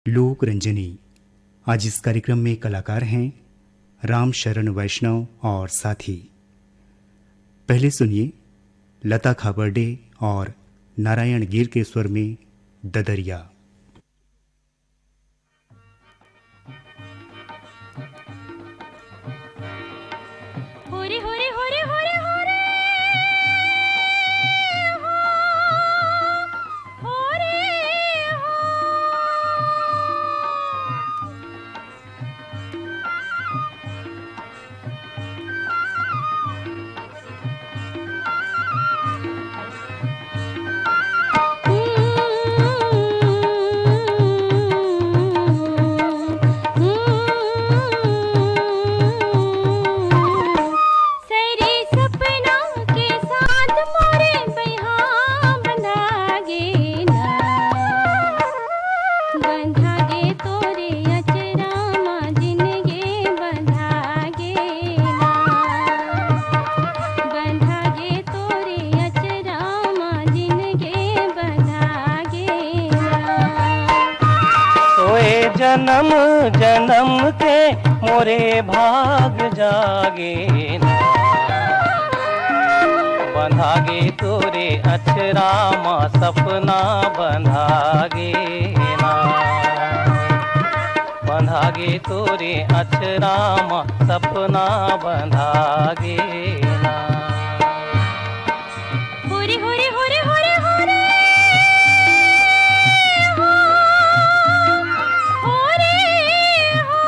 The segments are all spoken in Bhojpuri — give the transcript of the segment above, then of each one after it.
लोक रंजनी। आज इस कार्यक्रम में कलाकार हैं राम शरण वैष्णव और साथी। पहले सुनिए लता खाबर्डे और नारायण गिर के स्वर में ददरिया। होरे होरे होरे होरे होरे हो होरे हो। सरे सपना के साथ मोरे बइहा बंधागे ना, बंधागे तोरे अचरा मां जिनगे बंधागे ना, बंधागे तोरे अचरा मां जिनगे बंधागे ना। सोए जन्म जन्म के मोरे भाग जागे ना, बंधागे तोरे अचरा माँ सपना बंधागे ना, बंधागे तोरे अचरा माँ सपना बंधागे ना। होरे होरे होरे होरे होरे हो होरे हो।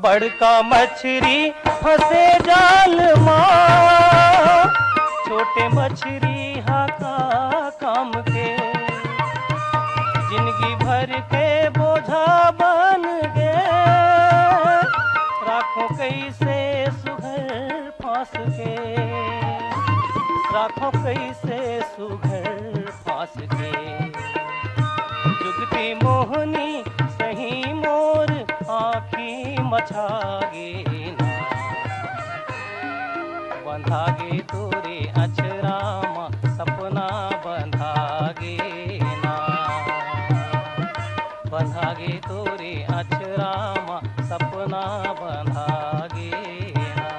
बड़का मछली फंसे जाल माँ, छोटे मछली हाका काम के, जिंदगी भर के बोझा बन गए, राखो कैसे सुघर फांस के, राखो कैसे सुघर फांस के। जुगती मोहनी सही मोर आँखी मछागे ना, बंधागे तोरे अचरा माँ सपना बंधागे ना, बंधागे तोरे अचरा माँ सपना बंधागे ना।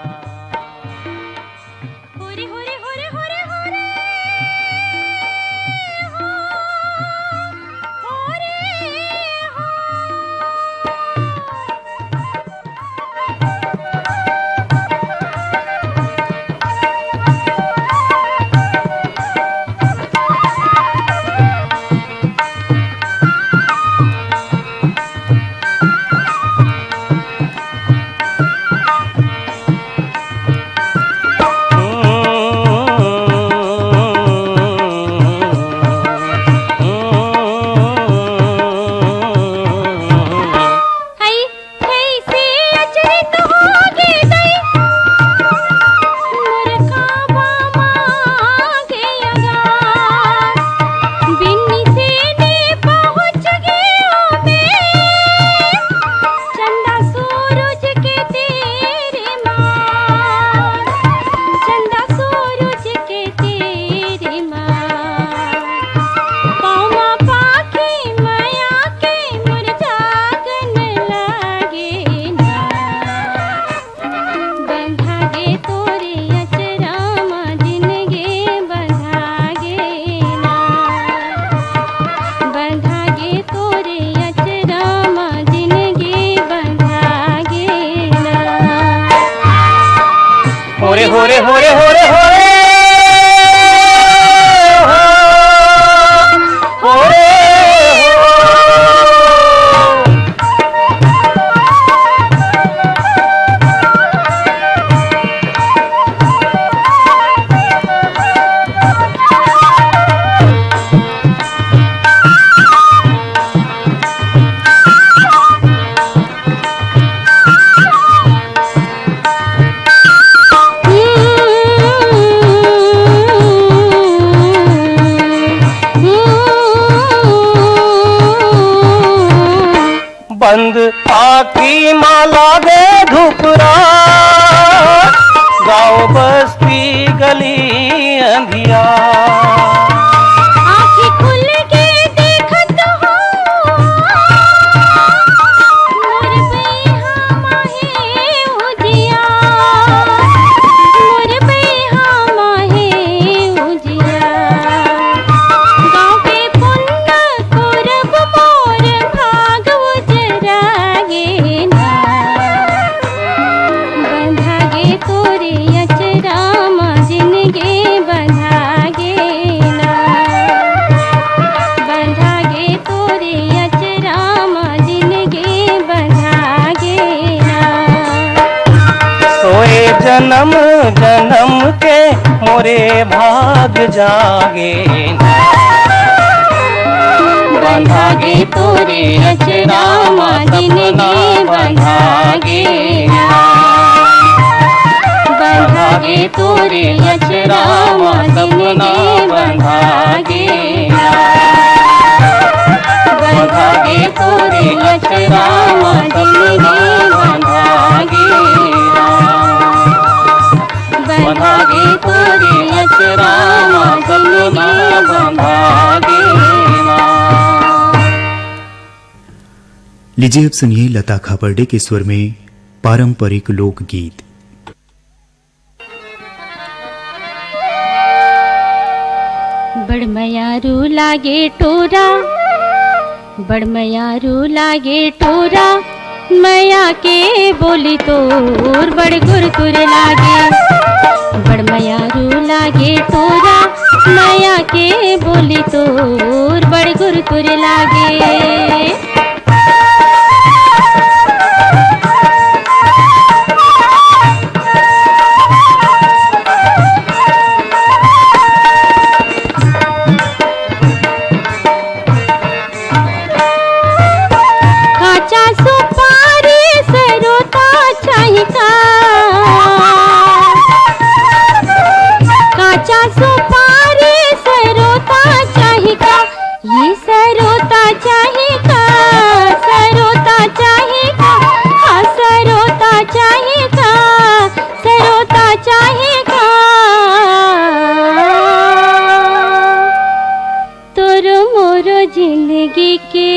होरे होरे होरे होरे होरे हो होरे हो। हई हई से अचरित होगे दई, मुरखा मांगे अगार, बिन्नी से ने पहुँच गया मैं, चंदा सूरज के तेरे मार, चंदा सूरज के तेरे मार। पाँव पाखी माया के मुरझागन लागे ना, बंधागे तोरे अचरा मां जिनगे बंधागे ना, बंधागे तोरे अचरा मां जिनगे बंधागे ना। होरे होरे होरे होरे होरे होरे बंद आखी माला गे धुपरा, गाँव बस्ती गली अंधिया। आँखें खुल के देखत हो, मोर बैहा माहे उजिया, मोर बैहा माहे उजिया। गाँव के पुन्ना कोरब मोर भाग उजरागे ना, बंधागे तोरे अचरामा जिनगे बंधागे ना, बंधागे तोरे अचरामा जिनगे बंधागे ना। सोए जन्म जन्म के मोरे भाग जागे ना, बंधागे तोरे अचरामा जिनगे बंधागे ना, बंधागे तोरे अचरामा जिनगे बंधागे ना, बंधागे तोरे अचरामा जिनगे बंधागे ना, बंधागे तोरे अचरामा जिनगे बंधागे ना। लीजिए अब सुनिए लता खापर्डे के स्वर में पारंपरिक लोकगीत। बड़मयारू लागे टोरा, बड़मयारू लागे टोरा, मैया के बोली तोर बड़ गुरतुर लागे। बड़मयारू लागे टोरा, मैया के बोली तोर बड़ गुरतुर लागे। काचा सुपारी सरोता चाहिका, काचा सुपारी सरोता चाहिका, ये सरोता चाहिका, सरोता चाहिका, हाँ सरोता चाहिका, सरोता चाहिका। तोर मोरो जिंदगी के,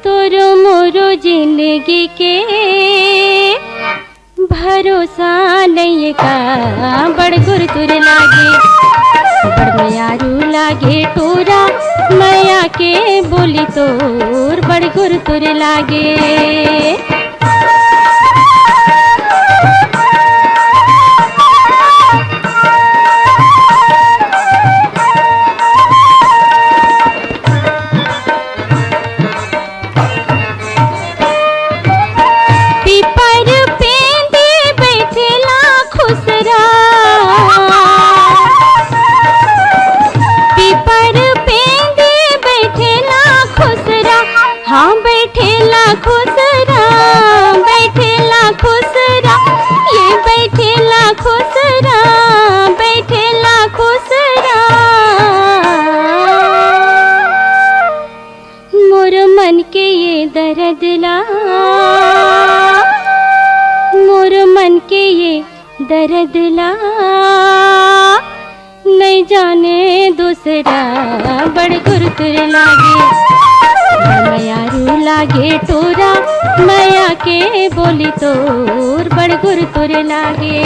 तोर मोरो जिंदगी के भरोसा नहीं का बड़ गुरतुर लागे। बड़मयारू लागे टोरा, मैया के बोली तोर बड़ गुरतुर लागे। पीपर पेंदे बैठेला खुसरा, पीपर पेंदे बैठेला खुसरा, हाँ बैठेला खुसरा, बैठेला खुसरा, ये बैठेला खुसरा, बैठेला खुसरा। मोर मन के ये दर्द ला, मोर मन के ये दर्द ला, नहीं जाने दूसरा बड़ गुरतुर लागे। बड़मयारू लागे टोरा, मैया के बोली तोर बड़ गुरतुर लागे।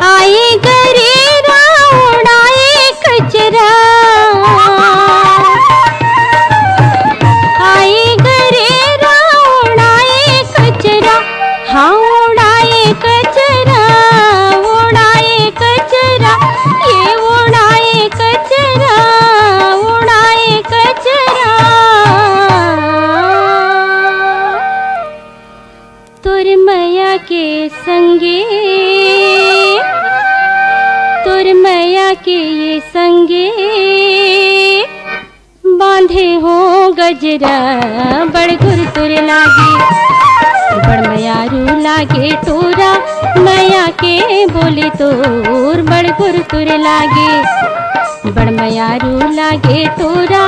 आई गरेरा उड़ाए कचरा, आई गरेरा उड़ाए कचरा, हाँ उड़ाए कचरा, उड़ाए कचरा, ये उड़ाए कचरा, उड़ाए कचरा। तोर मैया के संगे, तोर मैया के ये संगे बांधे बजरा बड़ गुर तुर लागे, बड़ मयारू लागे तोरा मैया के बोली तोर बड़ गुर तुर लागे, बड़ मयारू लागे तोरा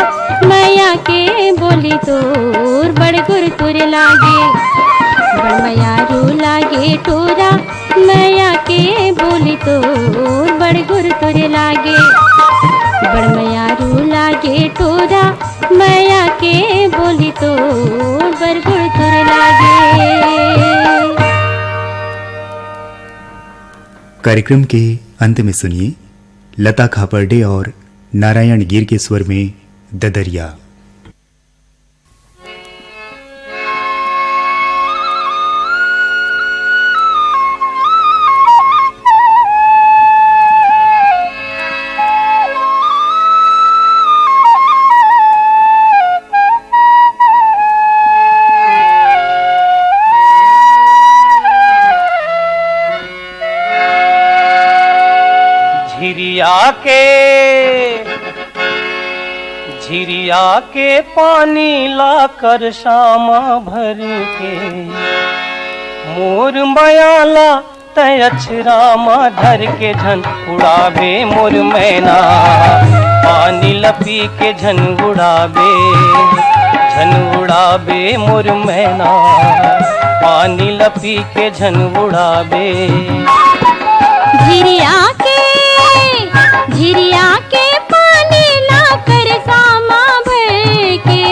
मैया के बोली तोर बड़ गुर तुर लागे, बड़ मयारू लागे तोरा मैया के बोली तोर बड़ गुर तुर लागे, बड़ मयारू लागे तोरा मैया के बोली तोर बड़ गुर तुर लागे। कार्यक्रम के अंत में सुनिए लता खापर्डे और नारायण गिर के स्वर में ददरिया। झिरिया के पानी लाकर शामा भर के, मोर मयाला तय अछरामा धर के झन उड़ावे मोर मैना, पानी लपी के झन उड़ावे मोर मैना, पानी लपी के झन उड़ावे। झिरिया के पानी लाकर सामा भर के,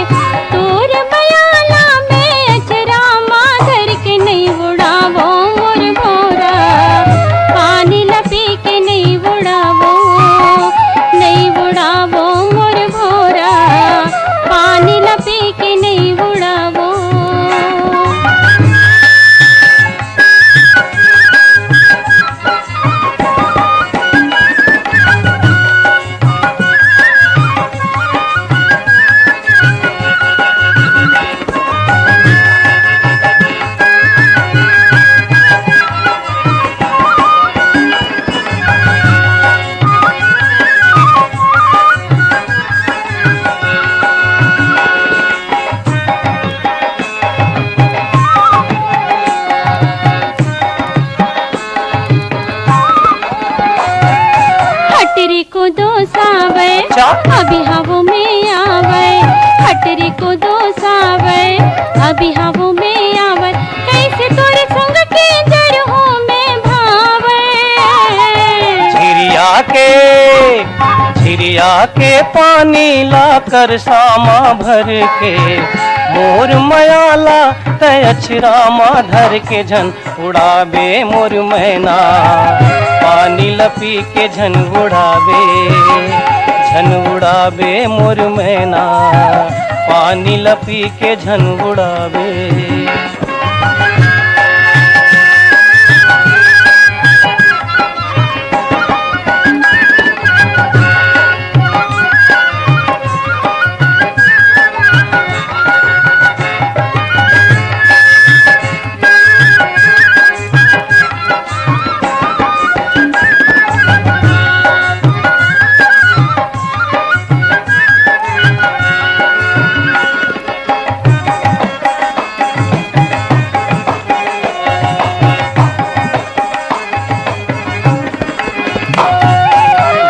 तोर मयाला में अचरामा धर के नहीं उड़ावो मोर भोरा, पानी लपी के नहीं उड़ावो मोर भोरा, पानी लपी के नहीं उड़ावो। हटरी को दोसावे अभी हवों में आवे, हटरी को दोसावे अभी हवों में आवे, कैसे तोरे संग के जरहों में भावे। झिरिया के पानी लाकर सामा भर के, मोर मयाला तय अछरामा धर के झन उड़ावे मोर मैना, पानी लपी के झन उड़ावे मोर मैना, पानी लपी के झन उड़ावे।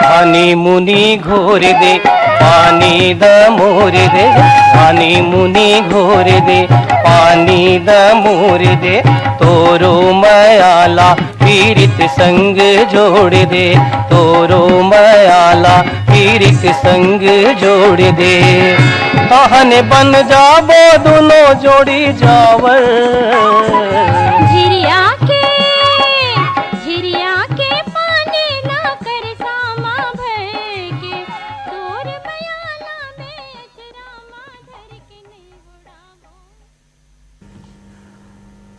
पानी मुनी घोर दे पानी द मोर दे, पानी मुनी घोर दे पानी द मोर दे, तोरो मयाला पीरित संग जोड़ दे, तोरो मयाला पीरित संग जोड़ दे, तहन बन जाबो दोनों जोड़ी जावर। झिरिया के पानी लाकर सामा भर के, तोर मयाला में अचरामा धर के नहीं उड़ावो।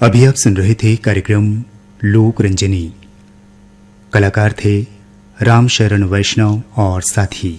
अभी आप सुन रहे थे कार्यक्रम लोक रंजनी। कलाकार थे राम शरण वैष्णव और साथी।